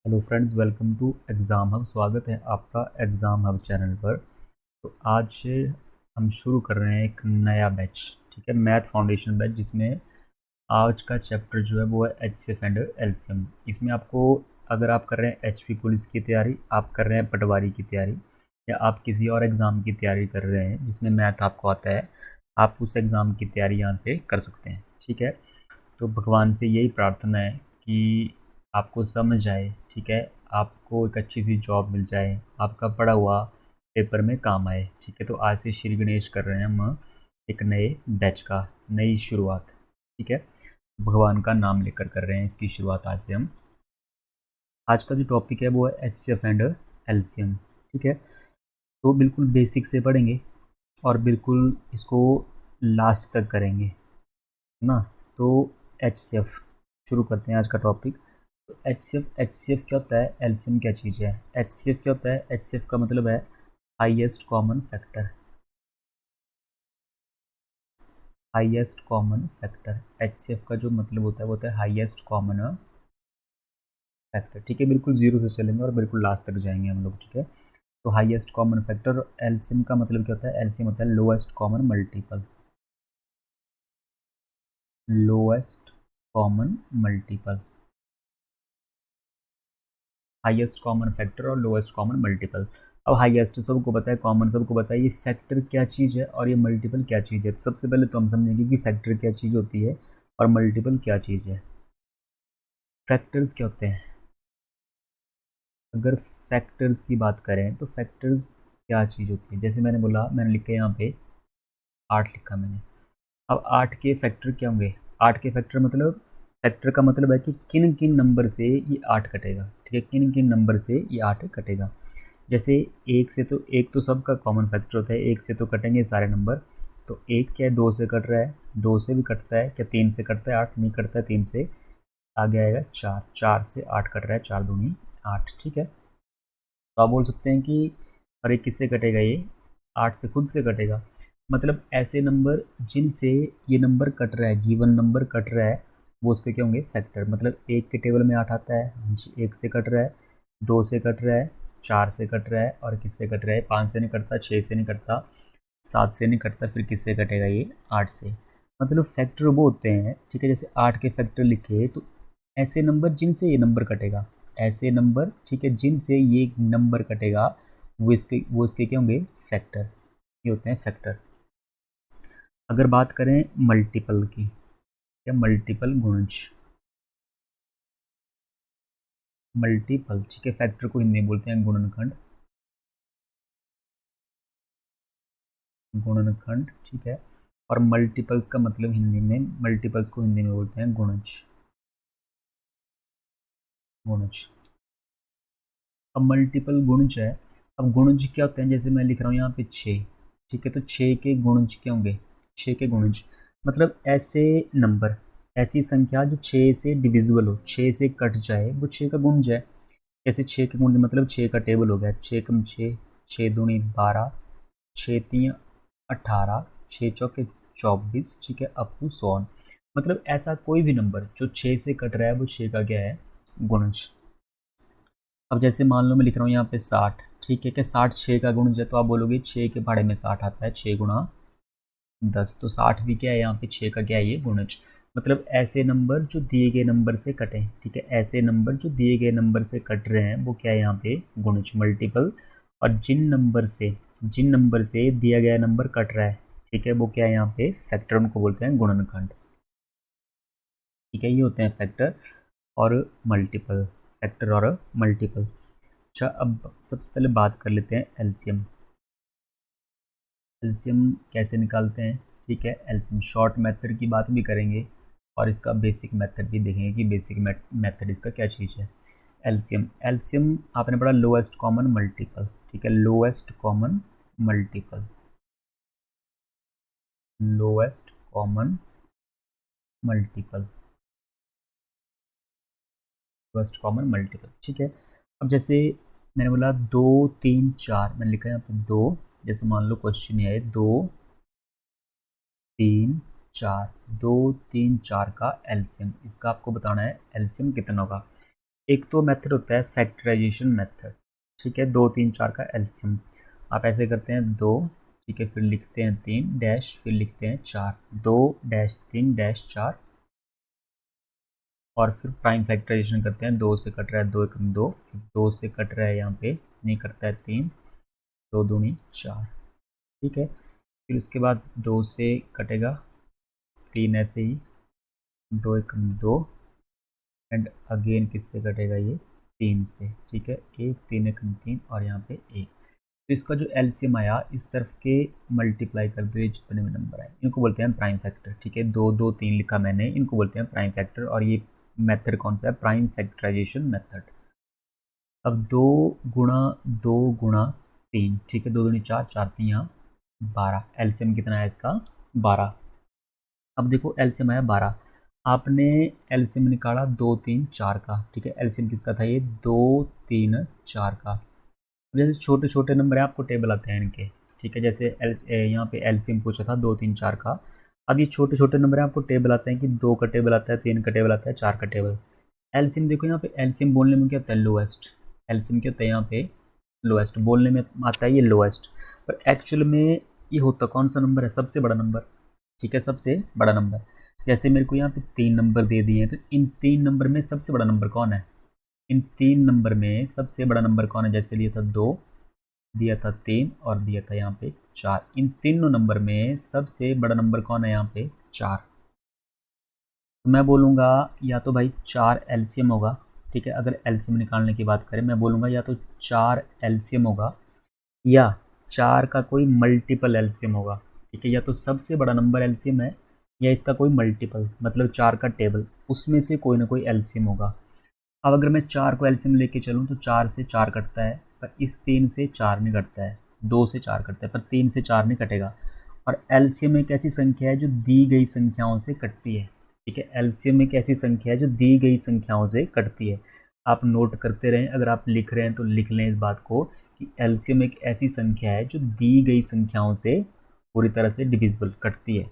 Hello friends, welcome to exam hub. स्वागत है आपका एग्ज़ाम हब चैनल पर। तो आज से हम शुरू कर रहे हैं एक नया बैच, ठीक है, मैथ फाउंडेशन बैच, जिसमें आज का चैप्टर जो है वो है एचसीएफ एंड एलसीएम। इसमें आपको, अगर आप कर रहे हैं एचपी पुलिस की तैयारी, आप कर रहे हैं पटवारी की तैयारी, या आप किसी और एग्ज़ाम की तैयारी कर रहे हैं जिसमें मैथ आपको आता है, आप उस एग्ज़ाम की तैयारी यहाँ से कर सकते हैं, ठीक है। तो भगवान से यही प्रार्थना है कि आपको समझ आए, ठीक है, आपको एक अच्छी सी जॉब मिल जाए, आपका पढ़ा हुआ पेपर में काम आए, ठीक है। तो आज से श्री गणेश कर रहे हैं हम एक नए बैच का नई शुरुआत, ठीक है। भगवान का नाम लेकर कर रहे हैं इसकी शुरुआत आज से हम। आज का जो टॉपिक है वो है एचसीएफ एंड एलसीएम, ठीक है। तो बिल्कुल बेसिक से पढ़ेंगे और बिल्कुल इसको लास्ट तक करेंगे, है ना। तो एचसीएफ शुरू करते हैं आज का टॉपिक। तो एचसीएफ क्या होता है, एलसीएम क्या चीज़ है। एचसीएफ क्या होता है, एचसीएफ का मतलब है highest common factor. Highest common factor, HCF का जो मतलब होता है वो होता है हाईएस्ट कॉमन फैक्टर, ठीक है। बिल्कुल जीरो से चलेंगे और बिल्कुल लास्ट तक जाएंगे हम लोग, ठीक है। तो हाईएस्ट कॉमन फैक्टर। एलसीएम का मतलब क्या होता है, एलसीएम होता है lowest common multiple. Lowest common multiple, highest common factor और लोएस्ट कॉमन मल्टीपल। अब हाईएस्ट सबको पता है, कॉमन सबको पता है, ये फैक्टर क्या चीज़ है और ये मल्टीपल क्या चीज़ है। तो सबसे पहले तो हम समझेंगे कि फैक्टर क्या चीज़ होती है और मल्टीपल क्या चीज़ है। फैक्टर्स क्या होते हैं, अगर फैक्टर्स की बात करें तो फैक्टर्स क्या चीज़ होती है। जैसे मैंने बोला, मैंने लिखा यहाँ पे 8 लिखा मैंने। अब 8 के फैक्टर क्या होंगे। 8 के फैक्टर मतलब, फैक्टर का मतलब है कि किन किन नंबर से ये 8 कटेगा, ठीक है, किन किन नंबर से ये 8 कटेगा। जैसे एक से, तो एक तो सबका कॉमन फैक्टर होता है, एक से तो कटेंगे सारे नंबर। तो एक क्या है, 2 से कट रहा है, 2 से भी कटता है, क्या 3 से कटता है, 8 नहीं कटता है, 3 से आगे आएगा 4, 4 से 8 कट रहा है, 4 दूनी 8, ठीक है। तो आप बोल सकते हैं कि अरे किससे कटेगा ये, 8 से खुद से कटेगा। मतलब ऐसे नंबर जिनसे ये नंबर कट रहा है, गिवन नंबर कट रहा है, वो उसके क्या होंगे, फैक्टर। मतलब एक के टेबल में 8 आता है, एक से कट रहा है, 2 से कट रहा है, 4 से कट रहा है, और किससे कट रहा है, 5 से नहीं कटता, 6 से नहीं कटता, 7 से नहीं कटता, फिर किससे कटेगा ये, 8 से। मतलब फैक्टर वो होते हैं, ठीक है। जैसे 8 के फैक्टर लिखे तो ऐसे नंबर जिनसे ये नंबर कटेगा, ऐसे नंबर, ठीक है, जिनसे ये नंबर कटेगा, वो इसके क्या होंगे, फैक्टर। ये होते हैं फैक्टर। अगर बात करें मल्टीपल की, या मल्टीपल गुणज, मल्टीपल, ठीक है, फैक्टर को हिंदी में बोलते हैं गुणनखंड, गुणनखंड, ठीक है। और मल्टीपल्स का मतलब हिंदी में, मल्टीपल्स को हिंदी में बोलते हैं गुणज, गुणज। अब मल्टीपल गुणज है। अब गुणज क्या होते हैं, जैसे मैं लिख रहा हूँ यहाँ पे 6, ठीक है। तो 6 के गुणज क्या होंगे, 6 के गुणज मतलब ऐसे नंबर, ऐसी संख्या जो 6 से डिविजिबल हो, 6 से कट जाए, वो 6 का गुणज है। जैसे 6 के गुणज मतलब 6 का टेबल हो गया, 6 कम 6, 6 दूनी 12, 6 तीन 18, 6 चौके 24, ठीक है, अप टू 100। मतलब ऐसा कोई भी नंबर जो 6 से कट रहा है, वो 6 का क्या है, गुणज। अब जैसे मान लो मैं लिख रहा हूँ यहाँ पे 60, ठीक है, क्या 60 6 का गुणज है। तो आप बोलोगे 6 के भाड़े में 60 आता है, 6 गुणा 10, तो 60 भी क्या है, यहाँ पे 6 का क्या है, ये गुणज। मतलब ऐसे नंबर जो दिए गए नंबर से कटें, ठीक है, ऐसे नंबर जो दिए गए नंबर से कट रहे हैं, वो क्या है यहाँ पे, गुणज, मल्टीपल। और जिन नंबर से दिया गया नंबर कट रहा है, ठीक है, वो क्या है यहाँ पे, फैक्टर, उनको बोलते हैं गुणनखंड, ठीक है। ये होते हैं फैक्टर और मल्टीपल, फैक्टर और मल्टीपल। अच्छा, अब सबसे पहले बात कर लेते हैं एलसीएम। एलसीएम कैसे निकालते हैं, ठीक है। एलसीएम शॉर्ट मेथड की बात भी करेंगे और इसका बेसिक मेथड भी देखेंगे कि बेसिक मेथड इसका क्या चीज़ है। एलसीएम, एलसीएम आपने पढ़ा लोएस्ट कॉमन मल्टीपल, ठीक है, lowest common multiple, lowest common multiple, lowest common multiple, ठीक है। अब जैसे मैंने बोला 2 3 4, मैंने लिखा है यहाँ पे 2। जैसे मान लो क्वेश्चन ये है 2 3 4, 2 3 4 का एलसीएम, इसका आपको बताना है एलसीएम कितना होगा। एक तो मेथड होता है फैक्टराइजेशन मेथड, ठीक है, 2 3 4 का एलसीएम। आप ऐसे करते हैं 2, ठीक है, फिर लिखते हैं 3 डैश, फिर लिखते हैं 4, 2 डैश 3 डैश 4, और फिर प्राइम फैक्टराइजेशन करते हैं। 2 से कट रहा है 2 एकम 2, फिर 2 से कट रहा है यहाँ पे नहीं कटता है 3, 2 दूनी 4, ठीक है। फिर उसके बाद 2 से कटेगा 3 ऐसे ही, 2 एकम 2, एंड अगेन किससे कटेगा ये 3 से, ठीक है, 1 3 एकम 3 और यहाँ पे 1। तो इसका जो एलसीएम आया इस तरफ के मल्टीप्लाई कर दो, ये जितने भी नंबर आए इनको बोलते हैं प्राइम फैक्टर, ठीक है। 2 2 3 लिखा मैंने, इनको बोलते हैं प्राइम फैक्टर। और ये मेथड कौन सा है, प्राइम फैक्टराइजेशन मेथड। अब 2 गुणा 2 गुणा 3, ठीक है, 2 दूनी 4, 4 3 यहाँ 12, एलसीएम कितना है इसका 12। अब देखो एलसीएम आया 12, आपने एलसीएम निकाला 2 3 4 का, ठीक है, एलसीएम किसका था ये 2 3 4 का। जैसे छोटे छोटे नंबर हैं आपको टेबल आते हैं इनके, ठीक है, जैसे यहाँ पे एलसीएम पूछा था 2 3 4 का। अब ये छोटे छोटे नंबर हैं आपको टेबल आते हैं कि 2 का टेबल आता है, 3 का टेबल आता है, 4 का टेबल। एलसीएम देखो यहाँ पे एलसीएम बोलने में क्या होता है लोएस्ट, एलसीएम क्या होता है यहाँ पे लोएस्ट, बोलने में आता है ये लोएस्ट, पर एक्चुअल में ये होता कौन सा नंबर है, सबसे बड़ा नंबर, ठीक है, सबसे बड़ा नंबर। जैसे मेरे को यहाँ पे 3 नंबर दे दिए हैं, तो इन 3 नंबर में सबसे बड़ा नंबर कौन है, इन 3 नंबर में सबसे बड़ा नंबर कौन है, जैसे लिया था 2, दिया था 3 और दिया था यहाँ पे 4, इन तीनों नंबर में सबसे बड़ा नंबर कौन है यहाँ पे 4। तो मैं बोलूँगा या तो भाई 4 एलसीएम होगा, ठीक है, अगर एलसीएम निकालने की बात करें मैं बोलूँगा या तो 4 एलसीएम होगा या 4 का कोई मल्टीपल एलसीएम होगा, ठीक है, या तो सबसे बड़ा नंबर एलसीएम है या इसका कोई मल्टीपल, मतलब 4 का टेबल, उसमें से कोई ना कोई एलसीएम होगा। अब अगर मैं 4 को एलसीएम लेके चलूँ तो 4 से 4 कटता है, पर इस 3 से 4 नहीं कटता है, 2 से 4 कटता है पर 3 से 4 नहीं कटेगा। और एलसीएम एक ऐसी संख्या है जो दी गई संख्याओं से कटती है, ठीक है, एलसीएम एक ऐसी संख्या है जो दी गई संख्याओं से कटती है। आप नोट करते रहें, अगर आप लिख रहे हैं तो लिख लें इस बात को कि एलसीएम एक ऐसी संख्या है जो दी गई संख्याओं से पूरी तरह से डिविजिबल कटती है।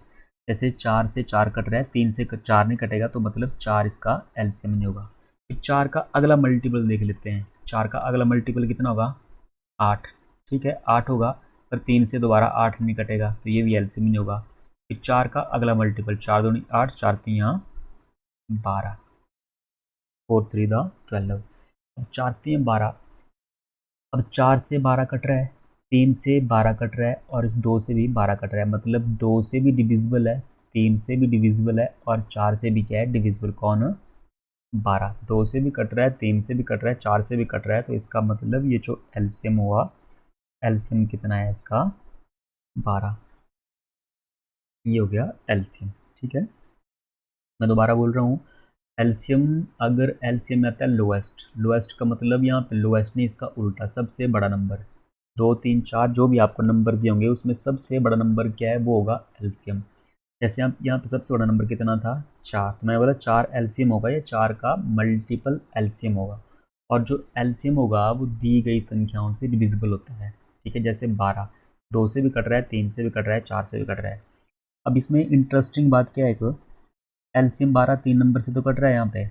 जैसे 4 से 4 कट रहा है, 3 से 4 नहीं कटेगा, तो मतलब 4 इसका एलसीएम नहीं होगा। फिर 4 का अगला मल्टीपल देख लेते हैं, 4 का अगला मल्टीपल कितना होगा 8, ठीक है, 8 होगा, पर 3 से दोबारा 8 नहीं कटेगा, तो ये भी एलसीएम नहीं होगा। फिर 4 का अगला मल्टीपल, 4 दूनी 8, 4 3 यहाँ 12, 4 3 द 12, अब 4 3 12। अब 4 से 12 कट रहा है, 3 से 12 कट रहा है और इस 2 से भी 12 कट रहा है, मतलब 2 से भी डिविजिबल है, 3 से भी डिविजिबल है और 4 से भी क्या है डिविजिबल, कौन 12, 2 से भी कट रहा है, 3 से भी कट रहा है, 4 से भी कट रहा है, तो इसका मतलब ये जो एलसीएम हुआ, एलसीएम कितना है इसका 12, ये हो गया एलसीएम, ठीक है। मैं दोबारा बोल रहा हूँ, एलसीएम, अगर एलसीएम में आता है लोएस्ट, लोएस्ट का मतलब यहाँ पे लोएस्ट नहीं, इसका उल्टा सबसे बड़ा नंबर, 2 3 4 जो भी आपको नंबर दिए होंगे उसमें सबसे बड़ा नंबर क्या है वो होगा एलसीएम। जैसे आप यहाँ पे सबसे बड़ा नंबर कितना था 4, तो मैंने बोला 4 एलसीएम होगा या 4 का मल्टीपल एलसीएम होगा, और जो एलसीएम होगा वो दी गई संख्याओं से डिविजिबल होता है, ठीक है, जैसे 12, 2 से भी कट रहा है, 3 से भी कट रहा है, 4 से भी कट रहा है। अब इसमें इंटरेस्टिंग बात क्या है कि एलसीएम 12 3 नंबर से तो कट रहा है यहाँ पे,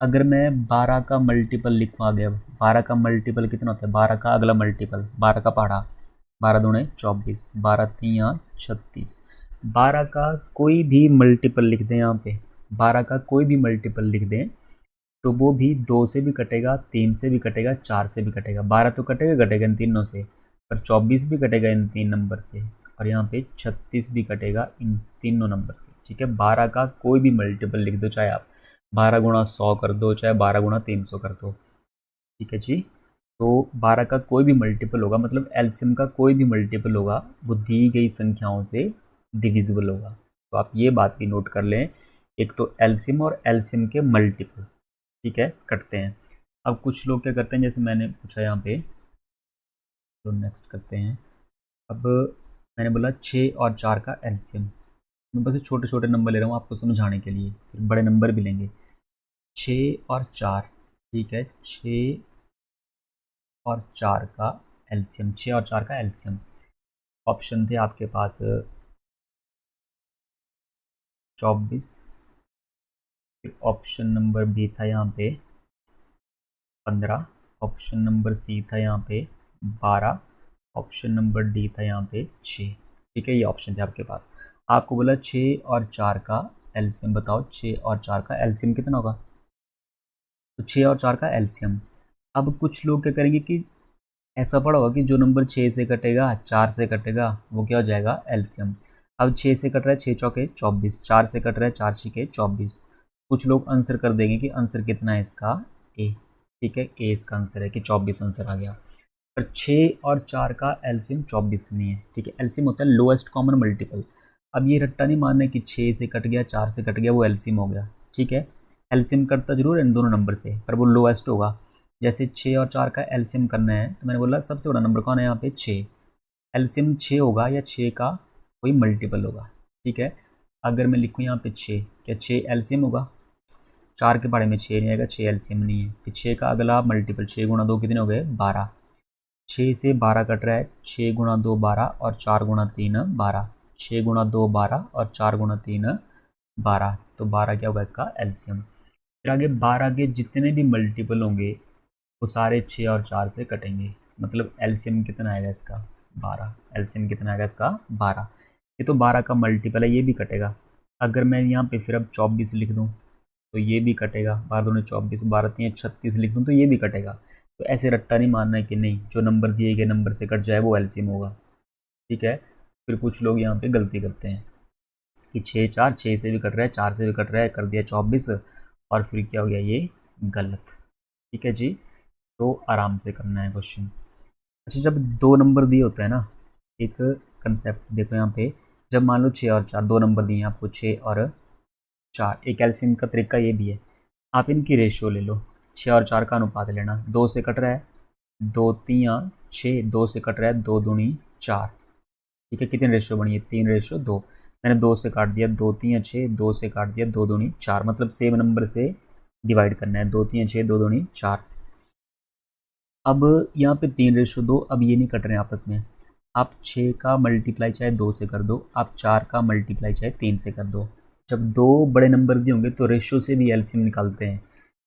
अगर मैं 12 का मल्टीपल लिखूँ आगे, अब 12 का मल्टीपल कितना होता है, 12 का अगला मल्टीपल, 12 का पहाड़ा, 12 दूने 24, 12 3 यहाँ 36, 12 का कोई भी मल्टीपल लिख दें यहाँ पे, 12 का कोई भी मल्टीपल लिख दें तो वो भी 2 से भी कटेगा, 3 से भी कटेगा, 4 से भी कटेगा, 12 तो कटेगा कटेगा इन तीनों से, पर 24 भी कटेगा इन 3 नंबर से, और यहाँ पे 36 भी कटेगा इन तीनों नंबर से, ठीक है। 12 का कोई भी मल्टीपल लिख दो, चाहे आप 12 गुणा 100 कर दो, चाहे 12 गुणा 300 कर दो, ठीक है जी। तो 12 का कोई भी मल्टीपल होगा, मतलब एलसीएम का कोई भी मल्टीपल होगा वो दी गई संख्याओं से डिविजिबल होगा। तो आप ये बात भी नोट कर लें, एक तो एलसीएम और एलसीएम के मल्टीपल, ठीक है, कटते हैं। अब कुछ लोग क्या करते हैं, जैसे मैंने पूछा यहाँ पे, तो नेक्स्ट करते हैं। अब मैंने बोला 6 और 4 का एलसीएम, मैं बस छोटे छोटे नंबर ले रहा हूँ आपको समझाने के लिए, फिर बड़े नंबर भी लेंगे। 6 और 4, ठीक है, 6 और 4 का एलसीएम, 6 और 4 का एलसीएम, ऑप्शन थे आपके पास 24, फिर ऑप्शन नंबर बी था यहाँ पे 15, ऑप्शन नंबर सी था यहाँ पे 12, ऑप्शन नंबर डी था यहाँ पे 6। ठीक है, ये ऑप्शन थे आपके पास। आपको बोला 6 और 4 का एलसीएम बताओ, 6 और 4 का एलसीएम कितना होगा। तो 6 और 4 का एलसीएम। अब कुछ लोग क्या करेंगे कि ऐसा पड़ा होगा कि जो नंबर 6 से कटेगा 4 से कटेगा वो क्या हो जाएगा एलसीएम। अब 6 से कट रहा है 6 चौके 24, 4 से कट रहा है 4 छिके 24। कुछ लोग आंसर कर देंगे कि आंसर कितना है इसका ए। ठीक है, ए इसका आंसर है कि 24 आंसर आ गया। पर 6 और 4 का एलसीएम 24 नहीं है। ठीक है, एलसीएम होता है लोएस्ट कॉमन मल्टीपल। अब ये रट्टा नहीं मारना है कि 6 से कट गया 4 से कट गया वो एलसीएम हो गया। ठीक है, एलसीएम कटता जरूर है इन दोनों नंबर से पर वो लोएस्ट होगा। जैसे 6 और 4 का एलसीएम करना है तो मैंने बोला सबसे बड़ा नंबर कौन है यहाँ पे 6। एलसीएम 6 होगा या 6 का कोई मल्टीपल होगा। ठीक है, अगर मैं लिखूँ यहाँ पे 6, क्या 6 एलसीएम होगा। 4 के बारे में 6 नहीं आएगा, 6 एलसीएम नहीं है। फिर 6 का अगला मल्टीपल 6 गुणा 2 कितने हो गए 12। 6 से 12 कट रहा है 6 गुणा 2 12 और 4 गुणा 3 12। 6 गुणा 2 12 और 4 गुणा 3 12। तो 12 क्या होगा इसका एलसीएम। फिर आगे 12 के जितने भी मल्टीपल होंगे वो सारे 6 और 4 से कटेंगे। मतलब एलसीएम कितना आएगा इसका 12। एलसीएम कितना आएगा इसका 12। ये तो 12 का मल्टीपल है, ये भी कटेगा। अगर मैं यहाँ पे फिर अब 24 लिख दूँ तो ये भी कटेगा। 12 दूनी 24, 12 3 36 लिख दूँ तो ये भी कटेगा। तो ऐसे रट्टा नहीं मानना है कि नहीं जो नंबर दिए गए नंबर से कट जाए वो एलसीएम होगा। ठीक है, फिर कुछ लोग यहाँ पे गलती करते हैं कि 6 4 6 से भी कट रहा है 4 से भी कट रहा है कर दिया 24 और फिर क्या हो गया ये गलत। ठीक है जी, तो आराम से करना है क्वेश्चन। अच्छा, जब दो नंबर दिए होते हैं ना, एक कंसेप्ट देखो यहाँ पे, जब मान लो 6 और 4 दो नंबर दिए हैं आपको 6 और 4, एक एलसीएम का तरीका ये भी है आप इनकी रेशियो ले लो। 6 और 4 का अनुपात लेना, 2 से कट रहा है 2 3 6, 2 से कट रहा है 2 दूनी 4। ठीक है, कितनी रेशियो बनी है 3:2। मैंने 2 से काट दिया 2 3 6, 2 से काट दिया 2 दूनी 4, मतलब सेम नंबर से डिवाइड करना है 2 3 6 2 दूनी 4। अब यहाँ पे 3:2, अब ये नहीं कट रहे हैं आपस में। आप 6 का मल्टीप्लाई चाहे 2 से कर दो, आप 4 का मल्टीप्लाई चाहे 3 से कर दो। जब दो बड़े नंबर दिए होंगे तो रेशियो से भी एलसीएम निकालते हैं।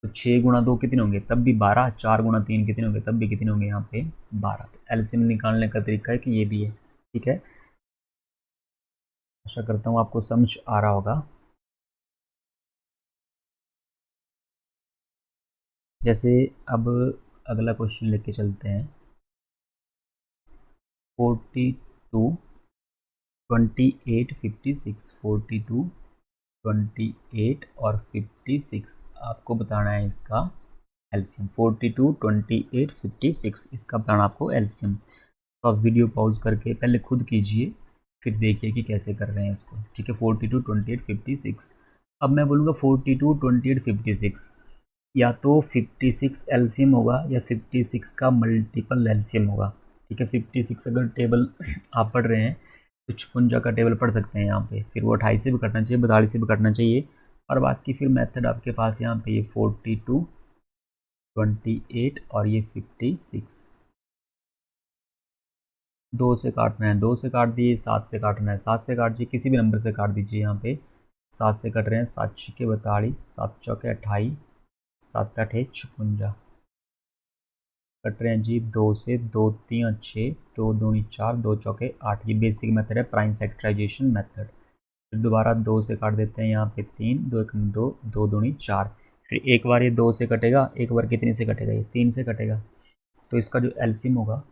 तो 6 गुणा 2 कितने होंगे तब भी 12, 4 गुणा 3 कितने होंगे तब भी कितने होंगे यहाँ पे 12। तो एलसीएम निकालने का तरीका है कि ये भी है। ठीक है, आशा करता हूँ आपको समझ आ रहा होगा। जैसे अब अगला क्वेश्चन लेके चलते हैं। 42 28 56, 42 28 और 56 आपको बताना है इसका एलसीएम। 42 28 56 इसका बताना आपको एलसीएम। तो आप वीडियो पॉज करके पहले खुद कीजिए फिर देखिए कि कैसे कर रहे हैं इसको। ठीक है, 42 28 56। अब मैं बोलूँगा 42 28 56, या तो 56 एलसीएम होगा या 56 का मल्टीपल एलसीएम होगा। ठीक है, 56 अगर टेबल आप पढ़ रहे हैं तो 56 का टेबल पढ़ सकते हैं यहाँ पे, फिर वो 28 से भी कटना चाहिए 42 से भी कटना चाहिए। और बाकी फिर मेथड आपके पास यहाँ पे ये 42 28 और ये 56। 2 से काटना है 2 से काट दिए, 7 से काटना है 7 से काट दीजिए, किसी भी नंबर से काट दीजिए। यहाँ पे 7 से कट रहे हैं 7 छिके 42, 7 चौके 28, 7 8 56 कट रहे हैं जी। 2 से 2 3 6, 2 दूनी 4, 2 चौके 8। ये बेसिक मेथड है प्राइम फैक्टराइजेशन मेथड। फिर दोबारा 2 से काट देते हैं यहाँ पे 3, 2 1 2, 2 दूनी 4। फिर एक बार ये 2 से कटेगा, एक बार कितने से कटेगा ये 3 से कटेगा। तो इसका जो एलसीएम होगा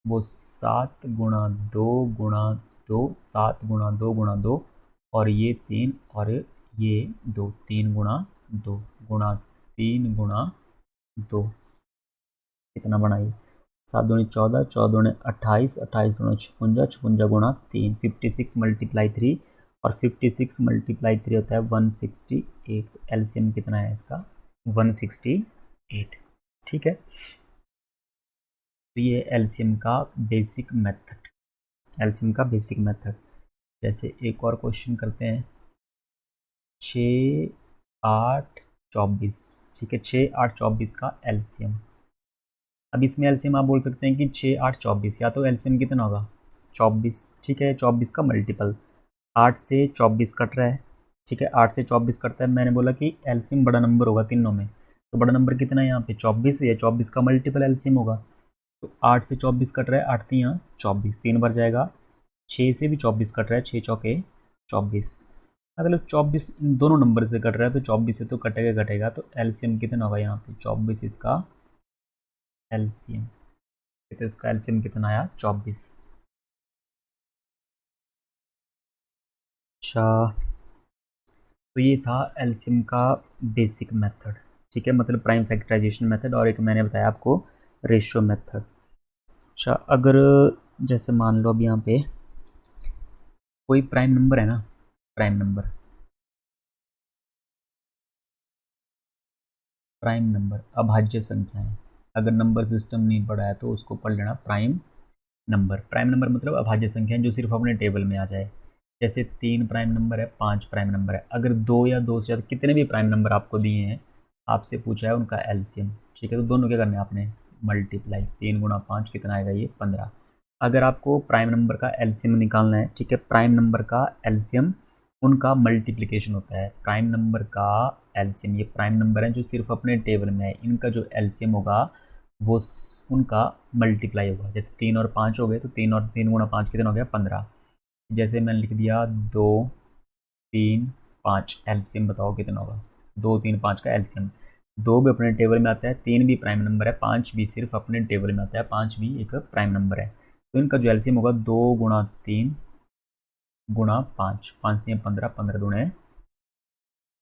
वो 7 गुणा 2 गुणा 2, 7 गुणा 2 गुणा 2 और ये 3 और ये 2, 3 गुणा 2 गुणा 3 गुणा 2 कितना बनाइए 7 दूनी 14, 14 दूनी 28, 28 दूनी 56, 56 गुणा 3, 56 मल्टीप्लाई 3 और 56 मल्टीप्लाई 3 होता है 168। तो एलसीएम कितना है इसका 168। ठीक है, तो ये एलसीएम का बेसिक मेथड, एलसीएम का बेसिक मेथड। जैसे एक और क्वेश्चन करते हैं 6 8 24। ठीक है, 6 8 24 का एलसीएम। अब इसमें एलसीएम आप बोल सकते हैं कि 6 8 24, या तो एलसीएम कितना होगा 24। ठीक है, 24 का मल्टीपल 8 से 24 कट रहा है। ठीक है, 8 से 24 कटता है। मैंने बोला कि एलसीएम बड़ा नंबर होगा तीनों में, तो बड़ा नंबर कितना है यहाँ पे 24 है, 24 का मल्टीपल एलसीएम होगा। तो 8 से 24 कट रहा है, 8 3 यहाँ 24, 3 बार जाएगा। 6 से भी 24 कट रहा है, 6 चौके 24, मतलब 24 इन दोनों नंबर से कट रहा है, तो 24 से तो कटेगा कटेगा, तो एलसीएम कितना होगा यहाँ पे 24 इसका एलसीएम, तो इसका एलसीएम कितना आया 24। अच्छा, तो ये था एलसीएम का बेसिक मेथड, ठीक है, मतलब प्राइम फैक्टराइजेशन मेथड, और एक मैंने बताया आपको रेशियो मेथड। अच्छा, अगर जैसे मान लो अब यहाँ पे कोई प्राइम नंबर है ना, प्राइम नंबर अभाज्य संख्या है, अगर नंबर सिस्टम नहीं पढ़ा है तो उसको पढ़ लेना प्राइम नंबर मतलब अभाज्य संख्या जो सिर्फ अपने टेबल में आ जाए। जैसे 3 प्राइम नंबर है, 5 प्राइम नंबर है, अगर 2 या 2 से ज़्यादा कितने भी प्राइम नंबर आपको दिए हैं, आपसे पूछा है उनका एलसीएम, ठीक है, तो दोनों क्या करने हैं आपने मल्टीप्लाई, 3 गुणा 5 कितना आएगा ये 15। अगर आपको प्राइम नंबर का एलसीएम निकालना है, ठीक है, प्राइम नंबर का एलसीएम उनका मल्टीप्लिकेशन होता है, प्राइम नंबर का एलसीएम, ये प्राइम नंबर है जो सिर्फ अपने टेबल में है, इनका जो एलसीएम होगा वो उनका मल्टीप्लाई होगा। जैसे 3 और 5 हो गए, तो 3 और 3 गुणा 5 कितना हो गया 15। जैसे मैंने लिख दिया 2 3 5, एलसीएम बताओ कितना होगा, 2 3 5 का एलसीएम, 2 भी अपने टेबल में आता है, 3 भी प्राइम नंबर है, 5 भी सिर्फ अपने टेबल में आता है, 5 भी एक प्राइम नंबर है, तो इनका जो एलसीएम होगा 2 गुणा 3 गुणा 5, 5 3 15, 15 दूणे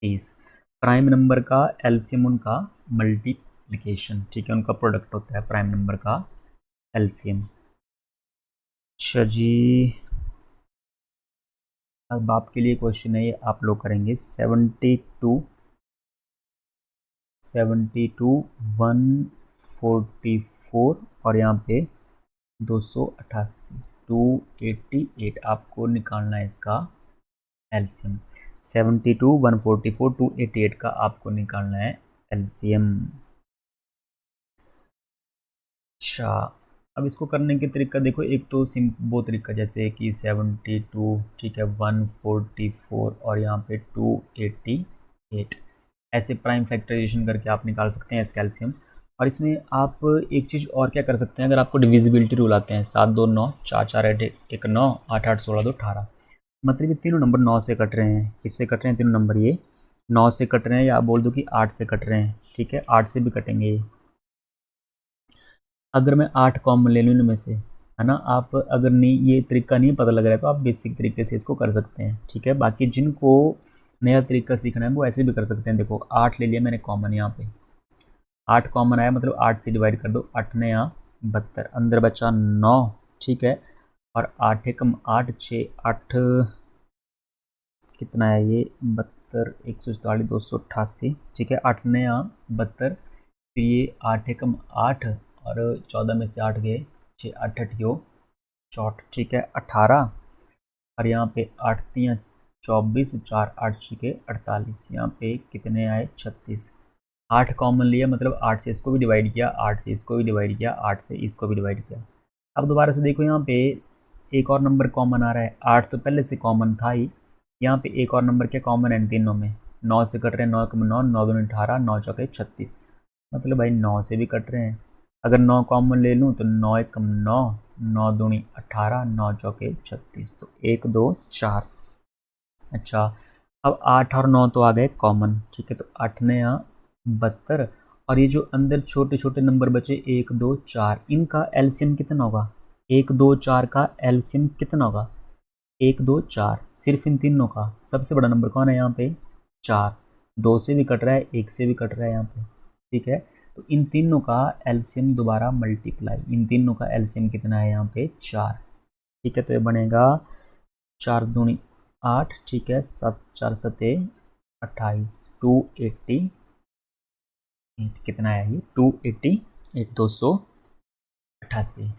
30। प्राइम नंबर का एलसीएम उनका मल्टीप्लिकेशन, ठीक है, उनका प्रोडक्ट होता है प्राइम नंबर का एलसीएम। अच्छा जी, अब आपके लिए क्वेश्चन है, ये आप लोग करेंगे 72 144 और यहाँ पे 288 288, आपको निकालना है इसका एलसीएम। 72 144 288 का आपको निकालना है एलसीएम। अच्छा, अब इसको करने के तरीका देखो, एक तो वो तरीका जैसे कि 72, ठीक है, 144 और यहाँ पे 288, ऐसे प्राइम फैक्टराइजेशन करके आप निकाल सकते हैं इसका एलसीएम। और इसमें आप एक चीज़ और क्या कर सकते हैं, अगर आपको डिविजिबिलिटी रूल आते हैं, 7 2 9, 4 4 8 1 9, 8 8 16 2 18, मतलब ये तीनों नंबर 9 से कट रहे हैं, किससे कट रहे हैं तीनों नंबर, ये 9 से कट रहे हैं, या आप बोल दो कि 8 से कट रहे हैं, ठीक है, 8 से भी कटेंगे ये। अगर मैं 8 कॉमन ले लूँ इनमें से, है ना, आप अगर नहीं ये तरीका नहीं पता लग रहा है तो आप बेसिक तरीके से इसको कर सकते हैं, ठीक है, बाकी जिनको नया तरीका सीखना है वो ऐसे भी कर सकते हैं। देखो 8 ले लिया मैंने कॉमन, यहाँ पे 8 कॉमन आया, मतलब 8 से डिवाइड कर दो, 8 ने यहाँ 72, अंदर बचा 9, ठीक है, और 8 एकम 8 6 8 कितना है ये 72 144 288, ठीक है, 8 ने यहाँ 72, फिर ये 8 एकम 8 और 14 में से 8 गए 6 8 8 यो 64, ठीक है 18, और यहाँ पे 8 3 24 4 8 6 48, यहाँ पे कितने आए 36। 8 कॉमन लिया, मतलब 8 से इसको भी डिवाइड किया, 8 से इसको भी डिवाइड किया, 8 से इसको भी डिवाइड किया। अब दोबारा से देखो यहाँ पे एक और नंबर कॉमन आ रहा है, 8 तो पहले से कॉमन था ही, यहाँ पे एक और नंबर क्या कॉमन है इन तीनों में, 9 से कट रहे हैं, 9 कम 9 9 दूनी 18 9 चौके 36, मतलब भाई 9 से भी कट रहे हैं। अगर 9 कॉमन ले लूँ तो 9 एक कम 9 9 दूनी 18 9 चौके 36, तो 1 2 4। अच्छा, अब 8 और 9 तो आ गए कॉमन, ठीक है, तो 8 ने यहाँ 72, और ये जो अंदर छोटे छोटे नंबर बचे 1 2 4, इनका एलसीएम कितना होगा, 1 2 4 का एलसीएम कितना होगा 1 2 4, सिर्फ इन तीनों का सबसे बड़ा नंबर कौन है यहाँ पे 4, 2 से भी कट रहा है 1 से भी कट रहा है यहाँ पे, ठीक है, तो इन तीनों का एलसीएम दोबारा मल्टीप्लाई, इन तीनों का एलसीएम कितना है यहाँ पे 4, ठीक है, तो ये बनेगा 4 दूनी 8, ठीक है, 7 4 सते 28 288, कितना है ये 288 288।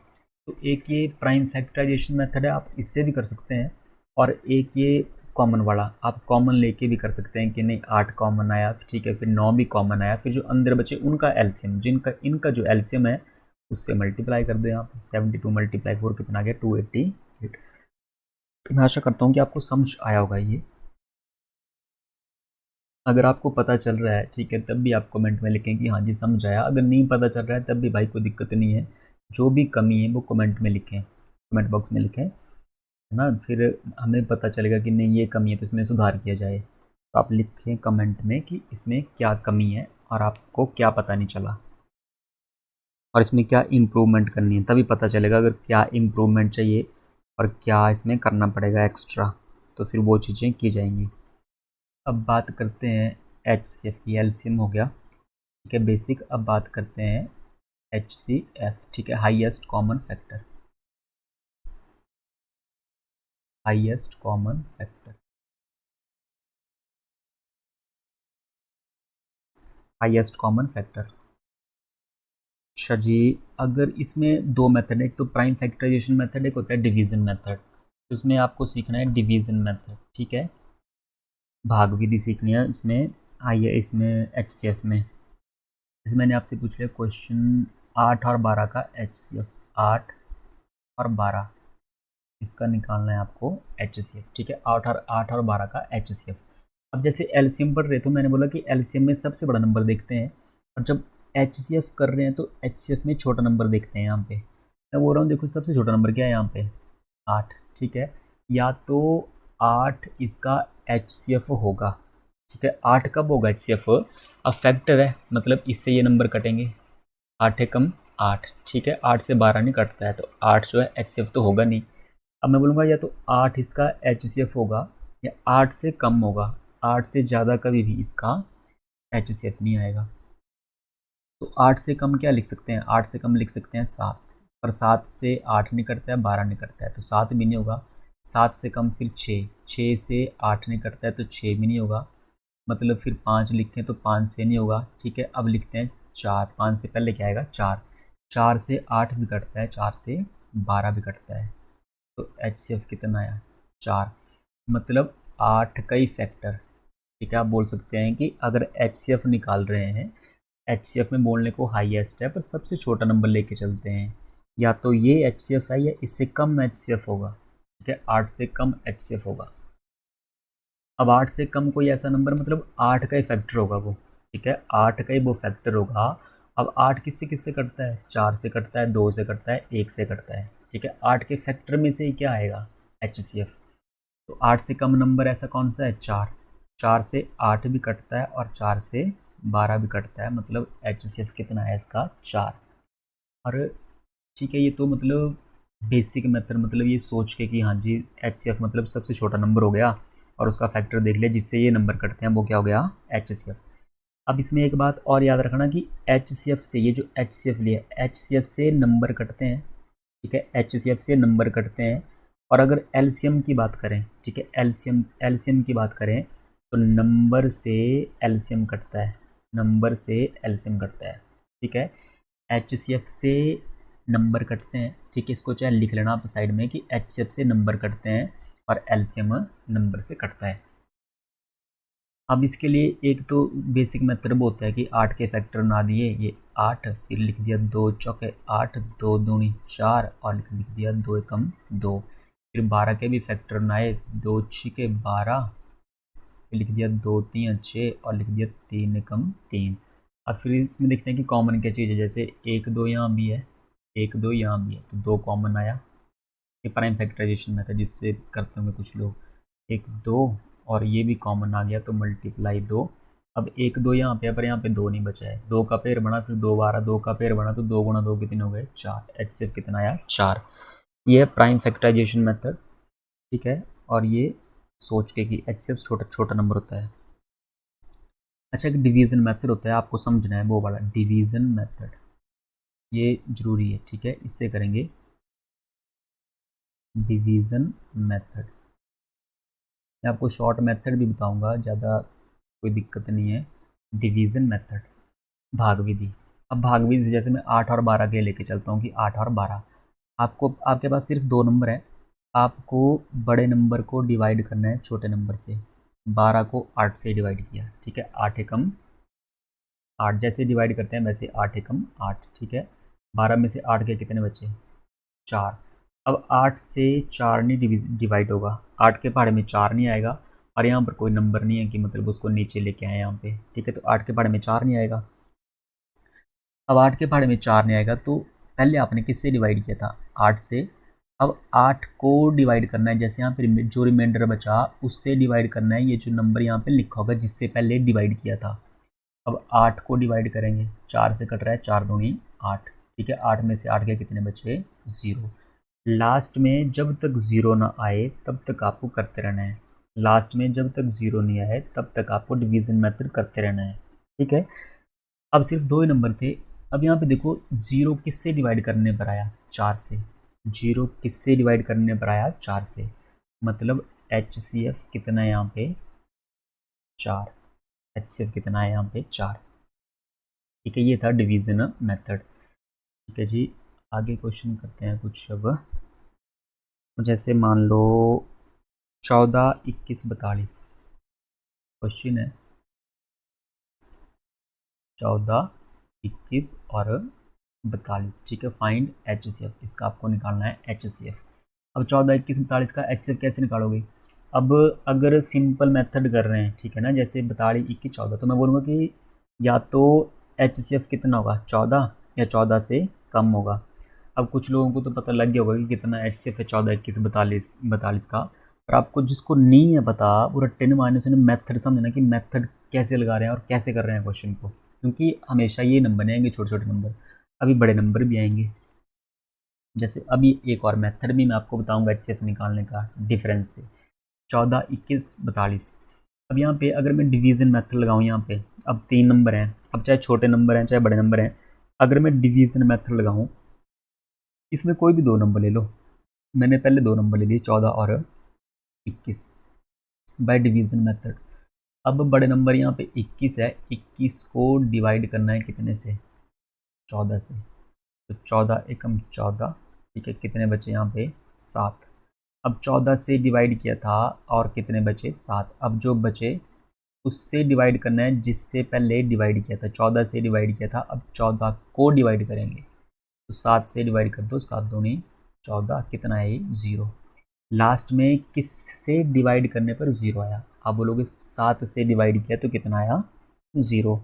तो एक ये प्राइम फैक्टराइजेशन मेथड है, आप इससे भी कर सकते हैं, और एक ये कॉमन वाला आप कॉमन लेके भी कर सकते हैं कि नहीं 8 कॉमन आया, ठीक है, फिर 9 भी कॉमन आया, फिर जो अंदर बचे उनका एलसीएम, जिनका इनका जो एलसीएम है उससे मल्टीप्लाई कर दो, यहाँ पे 72 मल्टीप्लाई 4 कितना आ गया 288। तो मैं आशा करता हूँ कि आपको समझ आया होगा ये। अगर आपको पता चल रहा है ठीक है, तब भी आप कमेंट में लिखें कि हाँ जी समझ आया। अगर नहीं पता चल रहा है तब भी भाई कोई दिक्कत नहीं है, जो भी कमी है वो कमेंट में लिखें, कमेंट बॉक्स में लिखें, है ना। फिर हमें पता चलेगा कि नहीं ये कमी है तो इसमें सुधार किया जाए। तो आप लिखें कमेंट में कि इसमें क्या कमी है और आपको क्या पता नहीं चला और इसमें क्या इम्प्रूवमेंट करनी है, तभी पता चलेगा अगर क्या इम्प्रूवमेंट चाहिए और क्या इसमें करना पड़ेगा एक्स्ट्रा, तो फिर वो चीज़ें की जाएंगी। अब बात करते हैं HCF की। एलसीएम हो गया ठीक है बेसिक। अब बात करते हैं HCF ठीक है, highest common factor. Highest common factor, highest common factor. अच्छा जी, अगर इसमें दो मेथड है, एक तो प्राइम फैक्टराइजेशन मेथड, एक होता है डिवीजन मेथड। तो इसमें आपको सीखना है डिवीजन मेथड ठीक है, भाग विधि सीखनी है इसमें। आइए इसमें HCF में, जैसे मैंने आपसे पूछ लिया क्वेश्चन 8 और 12 का HCF, 8 और 12 इसका निकालना है आपको HCF ठीक है, 8 और 12 का HCF। अब जैसे एलसीएम पढ़ रहे तो मैंने बोला कि एलसीएम में सबसे बड़ा नंबर देखते हैं, और जब HCF कर रहे हैं तो HCF में छोटा नंबर देखते हैं। यहाँ पे मैं बोल रहा हूँ देखो सबसे छोटा नंबर क्या है यहाँ पे, 8 ठीक है। या तो 8 इसका HCF होगा ठीक है। 8 कब होगा HCF, अब फैक्टर है मतलब इससे ये नंबर कटेंगे, 8 है कम 8 ठीक है, 8 से 12 नहीं कटता है तो 8 जो है HCF तो होगा नहीं। अब मैं बोलूँगा या तो 8 इसका HCF होगा या 8 से कम होगा, 8 से ज़्यादा कभी भी इसका HCF नहीं आएगा। तो 8 से कम क्या लिख सकते हैं, 8 से कम लिख सकते हैं 7, पर 7 से 8 नहीं कटता है, 12 नहीं कटता है तो 7 भी नहीं होगा। 7 से कम फिर 6, 6 से 8 नहीं कटता है तो 6 भी नहीं होगा, मतलब फिर 5 लिखें तो 5 से नहीं होगा ठीक है। अब लिखते हैं 4, 5 से पहले क्या आएगा 4, 4 से 8 भी कटता है, 4 से 12 भी कटता है, तो HCF कितना आया 4, मतलब 8 का ही फैक्टर ठीक है। आप बोल सकते हैं कि अगर HCF निकाल रहे हैं, HCF में बोलने को हाईएस्ट है पर सबसे छोटा नंबर लेके चलते हैं, या तो ये HCF है या इससे कम HCF होगा ठीक है, 8 से कम HCF होगा। अब 8 से कम कोई ऐसा नंबर मतलब 8 का ही फैक्टर होगा वो ठीक है, 8 का ही वो फैक्टर होगा। अब 8 किससे किससे कटता है, 4 से कटता है, 2 से कटता है, 1 से कटता है ठीक है। 8 के फैक्टर में से ही क्या आएगा HCF, तो 8 से कम नंबर ऐसा कौन सा है 4, 4 से 8 भी कटता है और 4 से 12 भी कटता है, मतलब HCF कितना है इसका 4। और ठीक है ये तो मतलब बेसिक मेथड, मतलब ये सोच के कि हाँ जी HCF मतलब सबसे छोटा नंबर हो गया और उसका फैक्टर देख लिया जिससे ये नंबर कटते हैं, वो क्या हो गया HCF। अब इसमें एक बात और याद रखना कि HCF से, ये जो HCF लिया HCF से नंबर कटते हैं ठीक है, HCF से नंबर कटते हैं। और अगर एलसीएम की बात करें ठीक है, एलसीएम की बात करें तो नंबर से एलसीएम कटता है, नंबर से एलसीएम कटता है ठीक है। HCF से नंबर कटते हैं ठीक है, इसको चाहे लिख लेना आप साइड में कि HCF से नंबर कटते हैं और एलसीएम नंबर से कटता है। अब इसके लिए एक तो बेसिक मेथड वो होता है कि 8 के फैक्टर बना दिए, ये 8 फिर लिख दिया 2 चौके 8, 2 दूनी 4 और लिख दिया 2 एकम 2, फिर 12 के भी फैक्टर बनाए, 2 छिके 12, फिर लिख दिया 2 3 6 और लिख दिया 3 एकम 3। अब फिर इसमें देखते हैं कि कॉमन क्या चीज़ है, जैसे 1 2 यहाँ भी है, 1 2 यहाँ भी है तो 2 कॉमन आया, ये प्राइम फैक्टराइजेशन मेथड जिससे करते होंगे कुछ लोग, 1 2 और ये भी कॉमन आ गया तो मल्टीप्लाई 2। अब 1 2 यहाँ पे है पर यहाँ पे 2 नहीं बचा है, 2 का पेयर बना फिर 2 12, 2 का पेयर बना तो 2 गुणा 2 कितने हो गए 4, HCF कितना आया 4। ये है प्राइम फैक्टराइजेशन मेथड ठीक है, और ये सोच के कि HCF छोटा छोटा नंबर होता है। अच्छा एक डिवीज़न मेथड होता है, आपको समझना है वो वाला डिवीज़न मेथड, ये ज़रूरी है ठीक है। इससे करेंगे डिवीज़न मेथड, मैं आपको शॉर्ट मेथड भी बताऊंगा, ज़्यादा कोई दिक्कत नहीं है। डिवीज़न मेथड, भाग विधि। अब भाग विधि जैसे मैं 8 और 12 के लेके चलता हूँ कि 8 और 12, आपको आपके पास सिर्फ 2 नंबर है, आपको बड़े नंबर को डिवाइड करना है छोटे नंबर से। 12 को 8 से डिवाइड किया ठीक है, 8 एकम 8 जैसे डिवाइड करते हैं वैसे 8 एकम 8 ठीक है। 12 में से 8 के कितने बचे 4। अब 8 से 4 नहीं डिवाइड होगा, 8 के पहाड़े में 4 नहीं आएगा, और यहाँ पर कोई नंबर नहीं है कि मतलब उसको नीचे लेके आए यहाँ पे, ठीक है। तो 8 के पहाड़े में 4 नहीं आएगा। अब 8 के पहाड़े में 4 नहीं आएगा तो पहले आपने किससे डिवाइड किया था, 8 से। अब 8 को डिवाइड करना है, जैसे यहाँ पे जो रिमाइंडर बचा उससे डिवाइड करना है ये जो नंबर यहाँ पे लिखा होगा जिससे पहले डिवाइड किया था। अब 8 को डिवाइड करेंगे, 4 से कट रहा है, 4 दूनी 8, ठीक है। 8 में से 8 के कितने बचे, 0। लास्ट में जब तक 0 ना आए तब तक आपको करते रहना है। लास्ट में जब तक 0 नहीं आए तब तक आपको डिवीज़न मेथड करते रहना है, ठीक है। अब सिर्फ 2 ही नंबर थे। अब यहाँ पे देखो 0 किससे डिवाइड करने पर आया, 4 से। 0 किससे डिवाइड करने पर आया, 4 से। मतलब HCF कितना है यहाँ पे, 4। HCF कितना है यहाँ पे, 4, ठीक है। ये था डिवीज़न मेथड, ठीक है जी। आगे क्वेश्चन करते हैं कुछ। अब जैसे मान लो 14, 21, 42 क्वेश्चन है, 14, 21 और 42, ठीक है। फाइंड HCF, इसका आपको निकालना है HCF। अब 14, 21, 42 का HCF कैसे निकालोगे। अब अगर सिंपल मेथड कर रहे हैं, ठीक है ना, जैसे 42, 21, 14, तो मैं बोलूँगा कि या तो HCF कितना होगा, 14 या 14 से कम होगा। अब कुछ लोगों को तो पता लग गया होगा कि कितना HCF है 14, 21, 42 का। पर आपको जिसको नहीं है पता वो रट्टे ने मारने से मेथड समझना कि मेथड कैसे लगा रहे हैं और कैसे कर रहे हैं क्वेश्चन को, क्योंकि हमेशा ये नंबर नहीं आएंगे, छोटे छोटे नंबर, अभी बड़े नंबर भी आएंगे। जैसे अभी एक और मेथड भी मैं आपको बताऊंगा HCF निकालने का डिफरेंस से, 14, 21, 42। अब यहाँ पे अगर मैं डिवीज़न मेथड लगाऊँ यहाँ पे, अब 3 नंबर हैं, अब चाहे छोटे नंबर हैं चाहे बड़े नंबर हैं, अगर मैं डिवीज़न मेथड लगाऊँ इसमें कोई भी 2 नंबर ले लो, मैंने पहले 2 नंबर ले लिए 14 और 21 बाय डिवीज़न मेथड। अब बड़े नंबर यहाँ पे 21 है, 21 को डिवाइड करना है कितने से, 14 से। तो 14 एकम 14, ठीक है। कितने बचे यहाँ पे, 7। अब 14 से डिवाइड किया था और कितने बचे, 7। अब जो बचे उससे डिवाइड करना है जिससे पहले डिवाइड किया था, 14 से डिवाइड किया था। अब 14 को डिवाइड करेंगे तो 7 से डिवाइड कर दो, 7 दूनी 14, कितना है ये, 0। लास्ट में किस से डिवाइड करने पर 0 आया, आप बोलोगे 7 से डिवाइड किया तो कितना आया, 0।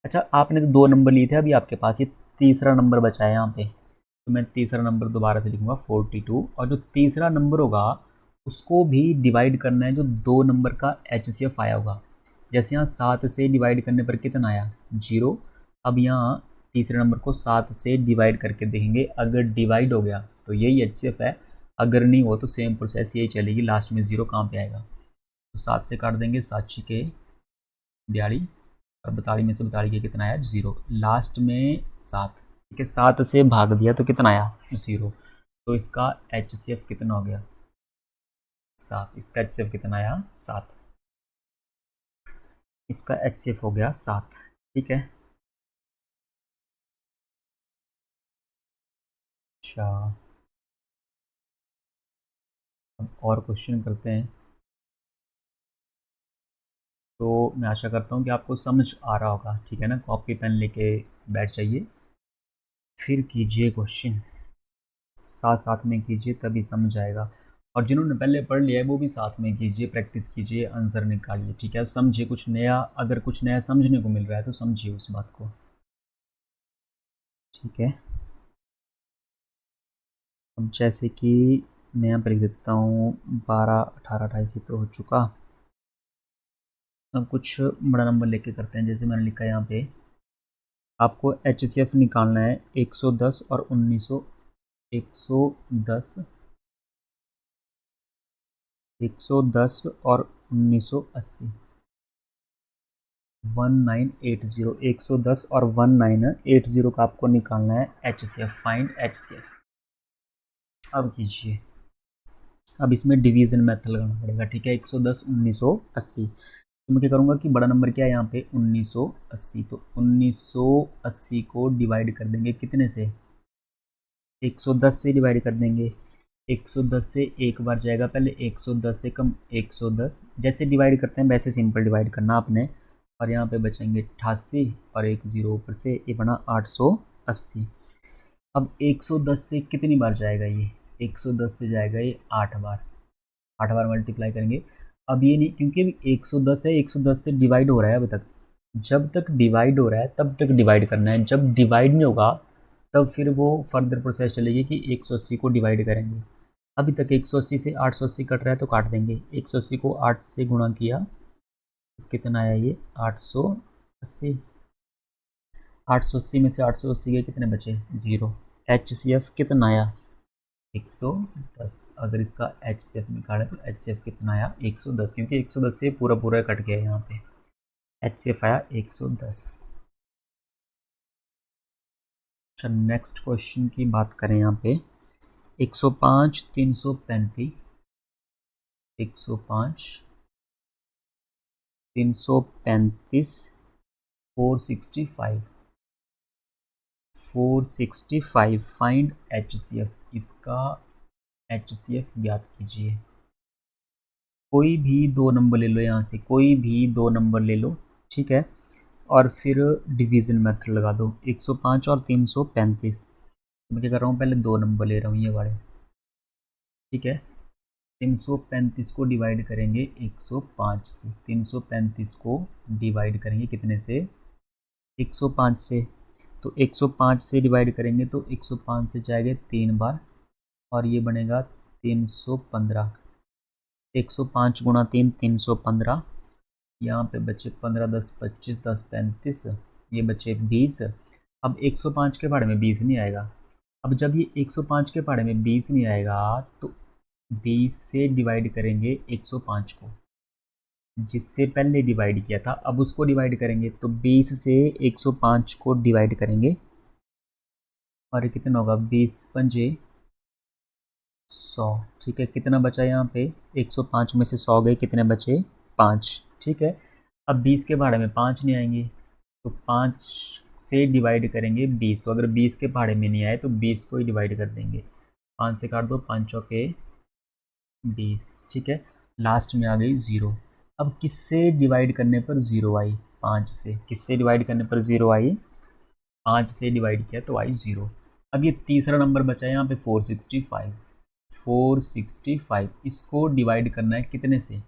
अच्छा आपने तो 2 नंबर लिए थे, अभी आपके पास ये तीसरा नंबर बचा है यहाँ पे, तो मैं तीसरा नंबर दोबारा से लिखूँगा 42, और जो तीसरा नंबर होगा उसको भी डिवाइड करना है जो 2 नंबर का HCF आया होगा। जैसे यहाँ 7 से डिवाइड करने पर कितना आया, 0। अब यहाँ तीसरे नंबर को 7 से डिवाइड करके देखेंगे, अगर डिवाइड हो गया तो यही HCF है, अगर नहीं हो तो सेम प्रोसेस यही चलेगी, लास्ट में 0 कहाँ पे आएगा। तो 7 से काट देंगे, 7 छिके 42, और 42 में से 42 के कितना आया, 0। लास्ट में 7, ठीक है, 7 से भाग दिया तो कितना आया, 0। तो इसका HCF कितना हो गया, 7। इसका HCF कितना आया, 7। इसका HCF हो गया 7, ठीक है। अच्छा अब और क्वेश्चन करते हैं। तो मैं आशा करता हूँ कि आपको समझ आ रहा होगा, ठीक है ना। कॉपी पेन लेके बैठ जाइए, फिर कीजिए क्वेश्चन, साथ साथ में कीजिए तभी समझ आएगा। और जिन्होंने पहले पढ़ लिया है वो भी साथ में कीजिए, प्रैक्टिस कीजिए, आंसर निकालिए, ठीक है। समझिए कुछ नया, अगर कुछ नया समझने को मिल रहा है तो समझिए उस बात को, ठीक है। अब जैसे कि मैं यहाँ पर लिख देता हूँ 12, 18, 28 तो हो चुका। अब कुछ बड़ा नंबर लेके करते हैं, जैसे मैंने लिखा है यहाँ पे आपको HCF निकालना है 110 और 1900, 110, 110 और 1980, 1980, 110 और 1980 का आपको निकालना है HCF, फाइंड HCF। अब कीजिए, अब इसमें डिवीज़न मेथड लगाना पड़ेगा, ठीक है। 110, 1980, तो मैं क्या करूँगा कि बड़ा नंबर क्या है यहाँ पे, 1980, तो 1980 को डिवाइड कर देंगे कितने से, 110 से डिवाइड कर देंगे। 110 से एक बार जाएगा पहले, 110 से कम 110, जैसे डिवाइड करते हैं वैसे सिंपल डिवाइड करना आपने। और यहाँ पे बचेंगे 88 और एक 0 ऊपर से, ये बना 880। अब 110 से कितनी बार जाएगा ये, 110 से जाएगा ये 8 बार, 8 बार मल्टीप्लाई करेंगे अब ये नहीं, क्योंकि अभी 110 है, 110 से डिवाइड हो रहा है अभी तक। जब तक डिवाइड हो रहा है तब तक डिवाइड करना है, जब डिवाइड नहीं होगा तब फिर वो फर्दर प्रोसेस चलेगी कि 180 को डिवाइड करेंगे। अभी तक 180 से 880 कट रहा है तो काट देंगे। 180 को 8 से गुणा किया तो कितना आया ये 880। 880 में से 880 के कितने बचे 0। HCF कितना आया 110। अगर इसका HCF निकाले तो HCF कितना आया 110, क्योंकि 110 से पूरा पूरा कट गया यहाँ पे। HCF आया 110। अच्छा, नेक्स्ट क्वेश्चन की बात करें यहाँ पे 105 335 105 335 465 465 फाइंड HCF। इसका HCF ज्ञात कीजिए। कोई भी दो नंबर ले लो, यहाँ से कोई भी दो नंबर ले लो, ठीक है, और फिर डिवीज़न मेथड लगा दो। 105 और 335, मैं क्या कर रहा हूँ, पहले दो नंबर ले रहा हूँ ये वाले, ठीक है। 335 को डिवाइड करेंगे 105 से, 335 को डिवाइड करेंगे कितने से 105 से, तो 105 से डिवाइड करेंगे तो 105 से जाएगा 3 बार और ये बनेगा 315। 105 गुणा 3 315, यहाँ पे बचे 15 10 25 10 35, ये बचे 20। अब 105 के पहाड़े में 20 नहीं आएगा। अब जब ये 105 के पहाड़े में 20 नहीं आएगा तो 20 से डिवाइड करेंगे 105 को, जिससे पहले डिवाइड किया था अब उसको डिवाइड करेंगे, तो 20 से 105 को डिवाइड करेंगे और कितना होगा 20 पंजे 100, ठीक है। कितना बचा यहाँ पे 105 में से 100 गए, कितने बचे 5, ठीक है। अब 20 के पहाड़े में 5 नहीं आएंगे तो 5 से डिवाइड करेंगे 20 को। अगर 20 के पहाड़े में नहीं आए तो 20 को ही डिवाइड कर देंगे। 5 से काट दो, 5 चौके 20, ठीक है। लास्ट में आ गई 0। अब किससे डिवाइड करने पर 0 आई 5 से, किससे डिवाइड करने पर 0 आई 5 से डिवाइड किया तो आई 0। अब ये तीसरा नंबर बचा है यहाँ पे 465। 465 इसको डिवाइड करना है कितने से,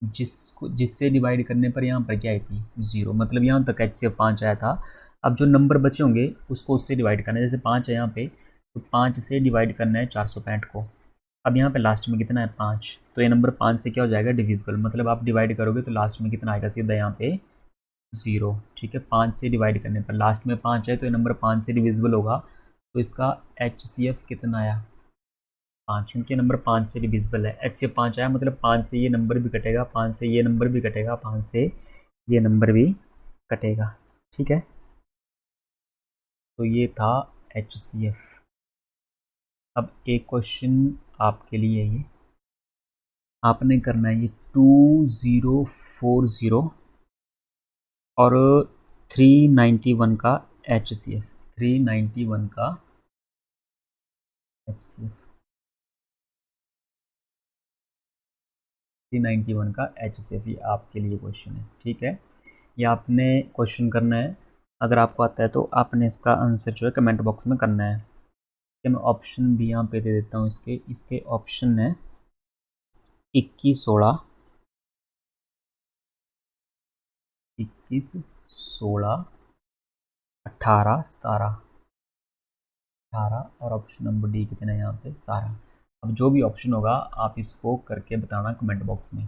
जिससे डिवाइड करने पर यहाँ पर क्या आई थी 0, मतलब यहाँ तक HCF 5 आया था। अब जो नंबर बचे होंगे उसको उससे डिवाइड करना है, जैसे 5 है यहाँ पे तो 5 से डिवाइड करना है 465 को। अब यहाँ पे लास्ट में कितना है 5, तो ये नंबर 5 से क्या हो जाएगा डिविजिबल, मतलब आप डिवाइड करोगे तो लास्ट में कितना आएगा सीधा यहाँ पे 0, ठीक है। 5 से डिवाइड करने पर लास्ट में 5 है तो ये नंबर 5 से डिविजिबल होगा, तो इसका HCF कितना आया 5, क्योंकि नंबर 5 से डिविजिबल है। HCF 5 आया मतलब 5 से ये नंबर भी कटेगा, 5 से ये नंबर भी कटेगा, 5 से ये नंबर भी कटेगा, ठीक है। तो ये था HCF। अब एक क्वेश्चन आपके लिए, ये आपने करना है ये 2040 और 391 का HCF, 391 का HCF, 391 का HCF, ये आपके लिए क्वेश्चन है, ठीक है। ये आपने क्वेश्चन करना है, अगर आपको आता है तो आपने इसका आंसर जो है कमेंट बॉक्स में करना है। कि मैं ऑप्शन भी यहाँ पे दे देता हूँ, इसके ऑप्शन है 21 16 21 16 18 17 18 और ऑप्शन नंबर डी कितना है यहाँ पे 17। अब जो भी ऑप्शन होगा आप इसको करके बताना कमेंट बॉक्स में।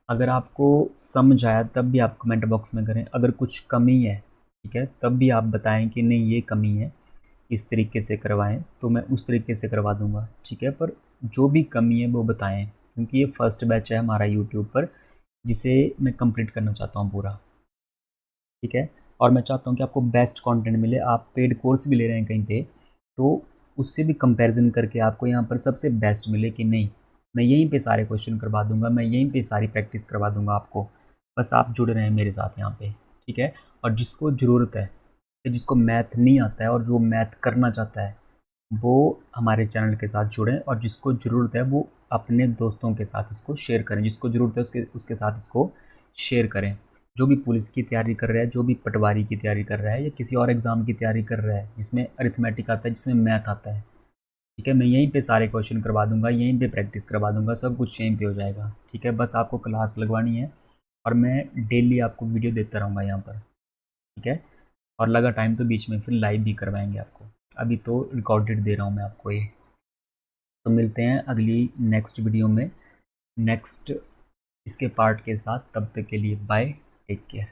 अगर आपको समझ आया तब भी आप कमेंट बॉक्स में करें, अगर कुछ कमी है ठीक है तब भी आप बताएं कि नहीं ये कमी है, इस तरीके से करवाएं तो मैं उस तरीके से करवा दूंगा, ठीक है। पर जो भी कमी है वो बताएं, क्योंकि ये फर्स्ट बैच है हमारा यूट्यूब पर जिसे मैं कंप्लीट करना चाहता हूँ पूरा, ठीक है। और मैं चाहता हूँ कि आपको बेस्ट कंटेंट मिले। आप पेड कोर्स भी ले रहे हैं कहीं पे तो उससे भी कंपैरिजन करके आपको यहाँ पर सबसे बेस्ट मिले कि नहीं, मैं यहीं पे सारे क्वेश्चन करवा दूंगा, मैं यहीं पे सारी प्रैक्टिस करवा दूंगा आपको। बस आप जुड़े रहें मेरे साथ यहाँ पे, ठीक है। और जिसको ज़रूरत है, जिसको मैथ नहीं आता है और जो मैथ करना चाहता है वो हमारे चैनल के साथ जुड़ें, और जिसको ज़रूरत है वो अपने दोस्तों के साथ इसको शेयर करें, जिसको ज़रूरत है उसके साथ इसको शेयर करें। जो भी पुलिस की तैयारी कर रहा है, जो भी पटवारी की तैयारी कर रहा है या किसी और एग्ज़ाम की तैयारी कर रहा है जिसमें अरिथमेटिक आता है, जिसमें मैथ आता है, ठीक है, मैं यहीं पे सारे क्वेश्चन करवा दूंगा, यहीं पे प्रैक्टिस करवा दूंगा, सब कुछ यहीं पे हो जाएगा। ठीक है, बस आपको क्लास लगवानी है और मैं डेली आपको वीडियो देता रहूँगा यहाँ पर। ठीक है, और लगा टाइम तो बीच में फिर लाइव भी करवाएंगे आपको। अभी तो रिकॉर्डेड दे रहा हूँ मैं आपको ये। तो मिलते हैं अगली नेक्स्ट वीडियो में नेक्स्ट इसके पार्ट के साथ। तब तक के लिए बाय, टेक केयर।